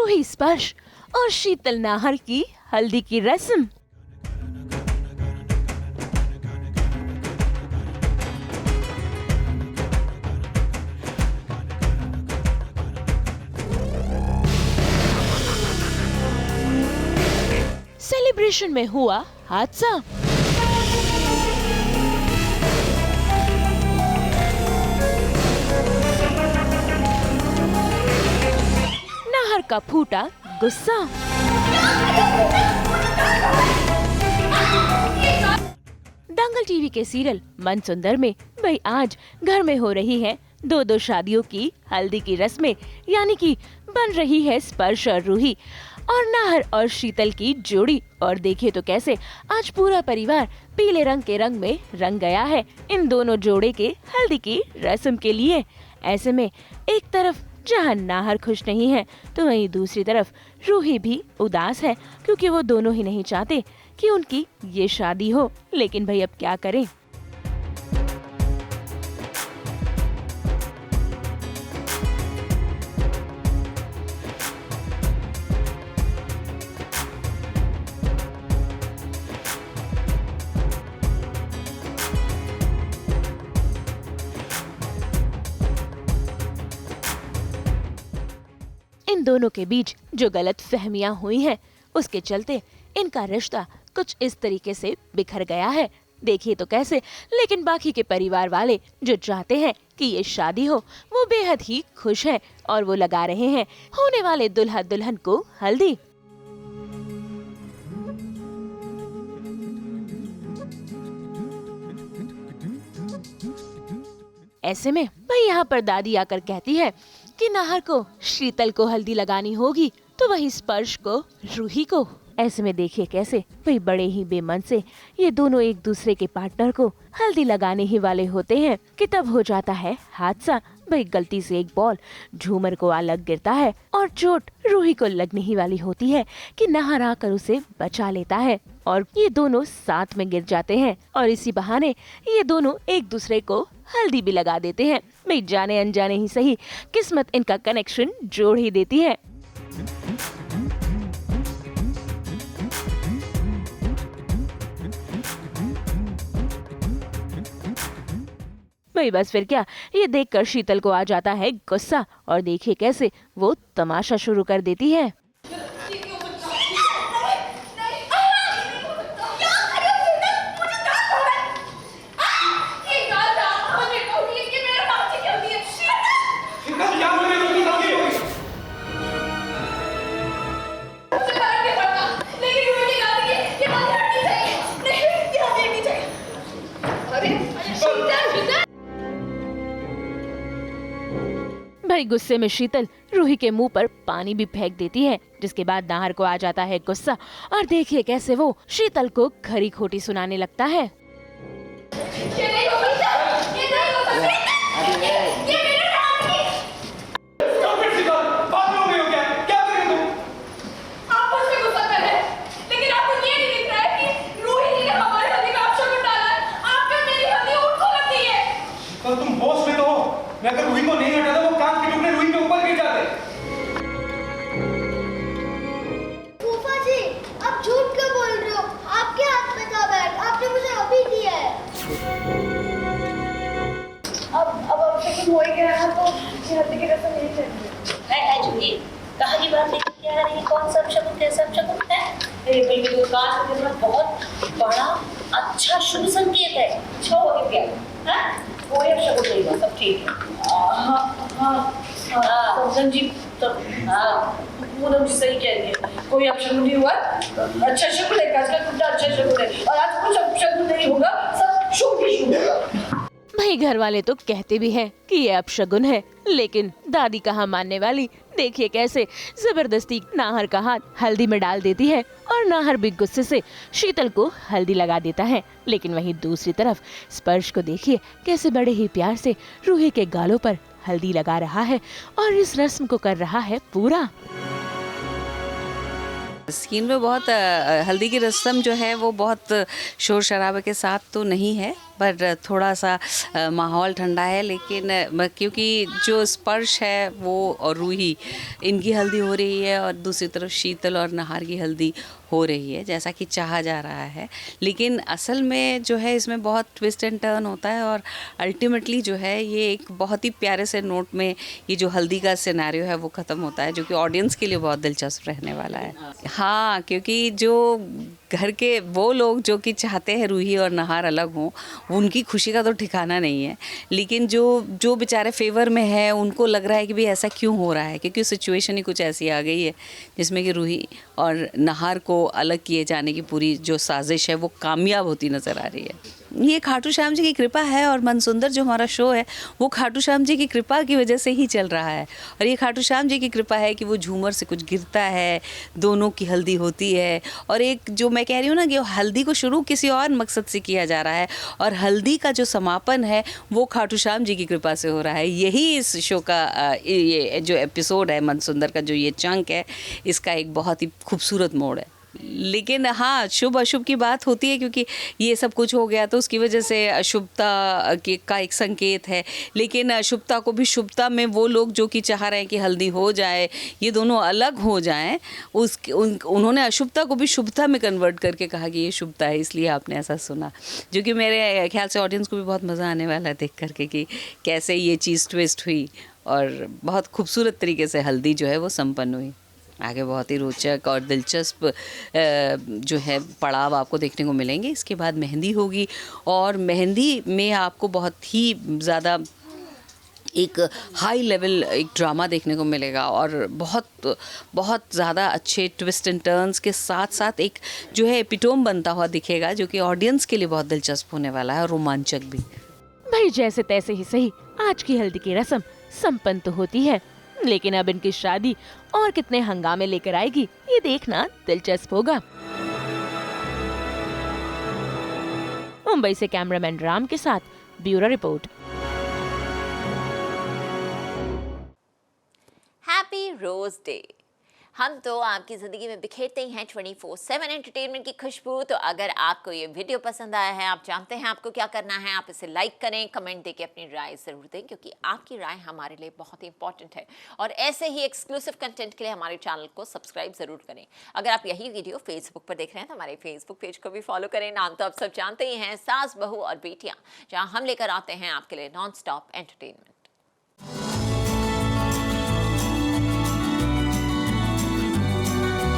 रूही स्पर्श और शीतल नाहर की हल्दी की रस्म। सेलिब्रेशन में हुआ हादसा। नाहर का फूटा गुस्सा। दंगल टीवी के सीरियल मन सुंदर में भाई आज घर में हो रही है दो शादियों की हल्दी की रस्में, यानी कि बन रही है स्पर्श और रूही और नाहर और शीतल की जोड़ी। और देखिए तो कैसे आज पूरा परिवार पीले रंग के रंग में रंग गया है इन दोनों जोड़े के हल्दी की रस्म के लिए। ऐसे में एक तरफ जहां नाहर खुश नहीं है तो वहीं दूसरी तरफ रूही भी उदास है, क्योंकि वो दोनों ही नहीं चाहते कि उनकी ये शादी हो। लेकिन भाई अब क्या करें। इन दोनों के बीच जो गलत फहमियां हुई हैं, उसके चलते इनका रिश्ता कुछ इस तरीके से बिखर गया है। देखिए तो कैसे। लेकिन बाकी के परिवार वाले जो चाहते हैं कि ये शादी हो वो बेहद ही खुश हैं और वो लगा रहे हैं होने वाले दुल्हा दुल्हन को हल्दी। ऐसे में भाई यहाँ पर दादी आकर कहती है कि नाहर को शीतल को हल्दी लगानी होगी तो वही स्पर्श को रूही को। ऐसे में देखिए कैसे भाई बड़े ही बेमन से ये दोनों एक दूसरे के पार्टनर को हल्दी लगाने ही वाले होते हैं कि तब हो जाता है हादसा। भाई गलती से एक बॉल झूमर को अलग गिरता है और चोट रूही को लगने ही वाली होती है कि नाहर आकर उसे बचा लेता है और ये दोनों साथ में गिर जाते हैं और इसी बहाने ये दोनों एक दूसरे को हल्दी भी लगा देते हैं। भाई जाने अनजाने ही सही किस्मत इनका कनेक्शन जोड़ ही देती है। भाई बस फिर क्या, ये देखकर शीतल को आ जाता है गुस्सा और देखिए कैसे वो तमाशा शुरू कर देती है। भाई गुस्से में शीतल रूही के मुंह पर पानी भी फेंक देती है, जिसके बाद नाहर को आ जाता है गुस्सा और देखिए कैसे वो शीतल को खरी खोटी सुनाने लगता है। मैं अगर रूही को नहीं हटाता वो कांच के टुकड़े रूही के ऊपर गिर जाते। फूफा जी, आप झूठ क्यों बोल रहे हो? आपके हाथ में था बैग, आपने मुझे अभी दिया है। अब लेकिन हो ही गया है तो हल्दी की रस्म नहीं चलेगी। है झूठी, कहाँ की बात लेकर क्या रही? कौन सा शगुन है? सब शगुन है। बिल्कुल तो कांच के टुकड़ा बहुत बड़ा अच्छा शुभ संकेत है। अच्छा हो गया है, कोई शगुन नहीं हुआ, सब ठीक है। पूनम जी तो पूनम जी सही कह रही है, कोई अपशगुन नहीं हुआ। अच्छा शगुन है, कांच का टुकड़ा अच्छा शगुन है और आज कुछ अपशगुन नहीं होगा, सब शुभ ही शुभ होगा। भाई घर वाले तो कहते भी हैं कि ये अपशगुन है, लेकिन दादी कहाँ मानने वाली। देखिए कैसे जबरदस्ती नाहर का हाथ हल्दी में डाल देती है और नाहर भी गुस्से से शीतल को हल्दी लगा देता है। लेकिन वहीं दूसरी तरफ स्पर्श को देखिए कैसे बड़े ही प्यार से रूही के गालों पर हल्दी लगा रहा है और इस रस्म को कर रहा है पूरा। स्किन में बहुत हल्दी की रस्म जो है वो बहुत शोर शराबे के साथ तो नहीं है, पर थोड़ा सा माहौल ठंडा है, लेकिन क्योंकि जो स्पर्श है वो और रूही, इनकी हल्दी हो रही है और दूसरी तरफ शीतल और नहार की हल्दी हो रही है जैसा कि चाहा जा रहा है। लेकिन असल में जो है इसमें बहुत ट्विस्ट एंड टर्न होता है और अल्टीमेटली जो है ये एक बहुत ही प्यारे से नोट में ये जो हल्दी का सिनेरियो है वो ख़त्म होता है, जो कि ऑडियंस के लिए बहुत दिलचस्प रहने वाला है। हाँ, क्योंकि जो घर के वो लोग जो कि चाहते हैं रूही और नहार अलग हों, उनकी खुशी का तो ठिकाना नहीं है। लेकिन जो बेचारे फेवर में है उनको लग रहा है कि भाई ऐसा क्यों हो रहा है, क्योंकि सिचुएशन ही कुछ ऐसी आ गई है जिसमें कि रूही और नहार को अलग किए जाने की पूरी जो साजिश है वो कामयाब होती नज़र आ रही है। ये खाटू श्याम जी की कृपा है और मनसुंदर जो हमारा शो है वो खाटू श्याम जी की कृपा की वजह से ही चल रहा है। और ये खाटू श्याम जी की कृपा है कि वो झूमर से कुछ गिरता है, दोनों की हल्दी होती है, और एक जो मैं कह रही हूँ ना कि हल्दी को शुरू किसी और मकसद से किया जा रहा है और हल्दी का जो समापन है वो खाटू श्याम जी की कृपा से हो रहा है। यही इस शो का ये जो एपिसोड है मनसुंदर का, जो ये चंक है, इसका एक बहुत ही खूबसूरत मोड़ है। लेकिन हाँ, शुभ अशुभ की बात होती है क्योंकि ये सब कुछ हो गया तो उसकी वजह से अशुभता का एक संकेत है। लेकिन अशुभता को भी शुभता में वो लोग जो कि चाह रहे हैं कि हल्दी हो जाए, ये दोनों अलग हो जाएं, उन्होंने अशुभता को भी शुभता में कन्वर्ट करके कहा कि ये शुभता है, इसलिए आपने ऐसा सुना। जो कि मेरे ख्याल से ऑडियंस को भी बहुत मज़ा आने वाला है देख करके कि कैसे ये चीज़ ट्विस्ट हुई और बहुत खूबसूरत तरीके से हल्दी जो है वो संपन्न हुई। आगे बहुत ही रोचक और दिलचस्प जो है पड़ाव आपको देखने को मिलेंगे। इसके बाद मेहंदी होगी और मेहंदी में आपको बहुत ही ज़्यादा एक हाई लेवल एक ड्रामा देखने को मिलेगा और बहुत बहुत ज़्यादा अच्छे ट्विस्ट एंड टर्न्स के साथ साथ एक जो है एपिटोम बनता हुआ दिखेगा, जो कि ऑडियंस के लिए बहुत दिलचस्प होने वाला है और रोमांचक भी। भाई जैसे तैसे ही सही, आज की हल्दी की रस्म संपन्न तो होती है, लेकिन अब इनकी शादी और कितने हंगामे लेकर आएगी ये देखना दिलचस्प होगा। मुंबई से कैमरामैन राम के साथ bureau report. Happy rose day. हम तो आपकी ज़िंदगी में बिखेरते ही हैं 24/7 एंटरटेनमेंट की खुशबू। तो अगर आपको ये वीडियो पसंद आया है, आप जानते हैं आपको क्या करना है, आप इसे लाइक करें, कमेंट देके अपनी राय ज़रूर दें, क्योंकि आपकी राय हमारे लिए बहुत ही इंपॉर्टेंट है। और ऐसे ही एक्सक्लूसिव कंटेंट के लिए हमारे चैनल को सब्सक्राइब ज़रूर करें। अगर आप यही वीडियो फेसबुक पर देख रहे हैं तो हमारे फेसबुक पेज को भी फॉलो करें। नाम तो आप सब जानते ही हैं, सास, बहू और बेटियाँ, जहाँ हम लेकर आते हैं आपके लिए नॉन स्टॉप एंटरटेनमेंट।